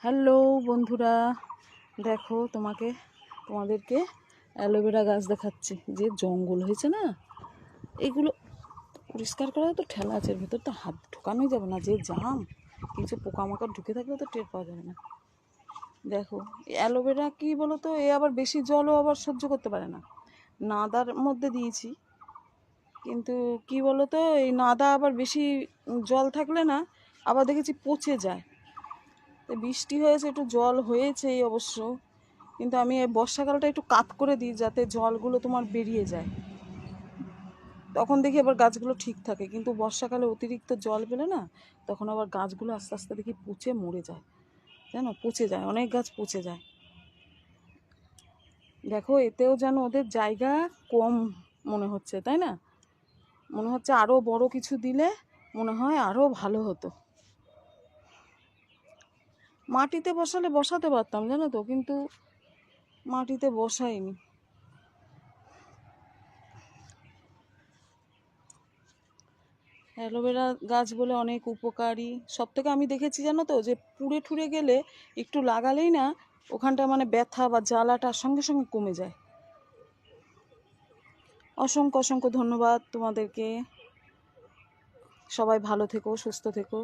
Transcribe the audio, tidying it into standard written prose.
Hello বন্ধুরা, দেখো তোমাদেরকে অ্যালোভেরা গাছ দেখাচ্ছি। যে জঙ্গল হয়েছে না, এগুলো পরিষ্কার করা তো ঠেলা আছে, ভেতর তো হাত ঢোকানোই যাবে না, যে জাম, কিছু পোকামাকড় ঢুকে থাকলে তো টের পাওয়া যাবে না। দেখো অ্যালোভেরা কি বলো তো, এ আবার বেশি জলও আবার সহ্য করতে পারে না। নাদার মধ্যে দিয়েছি, কিন্তু কি বলো তো, এই নাদা আবার বেশি জল থাকলে না, আবার দেখেছি পচে যায়। তো বৃষ্টি হয়েছে, একটু জল হয়েছে অবশ্য, কিন্তু আমি এই বর্ষাকালটা একটু কাত করে দিই যাতে জলগুলো তোমার বেরিয়ে যায়, তখন দেখি আবার গাছগুলো ঠিক থাকে। কিন্তু বর্ষাকালে অতিরিক্ত জল পেলে না, তখন আবার গাছগুলো আস্তে আস্তে দেখি পচে মরে যায়, জানো, পচে যায়, অনেক গাছ পচে যায়। দেখো এতেও যেন ওদের জায়গা কম মনে হচ্ছে, তাই না? মনে হচ্ছে আরও বড় কিছু দিলে মনে হয় আরও ভালো হতো। মাটিতে বসাতে পারতাম, জানো তো, কিন্তু মাটিতে বসাইনি। অ্যালোভেরা গাছ বলে অনেক উপকারী। সব থেকে আমি দেখেছি, জানো তো, যে পুড়ে ঠুরে গেলে একটু লাগালেই না ওখানটা মানে ব্যথা বা জ্বালাটা সঙ্গে সঙ্গে কমে যায়। অসংখ্য অসংখ্য ধন্যবাদ তোমাদেরকে। সবাই ভালো থেকো, সুস্থ থেকো।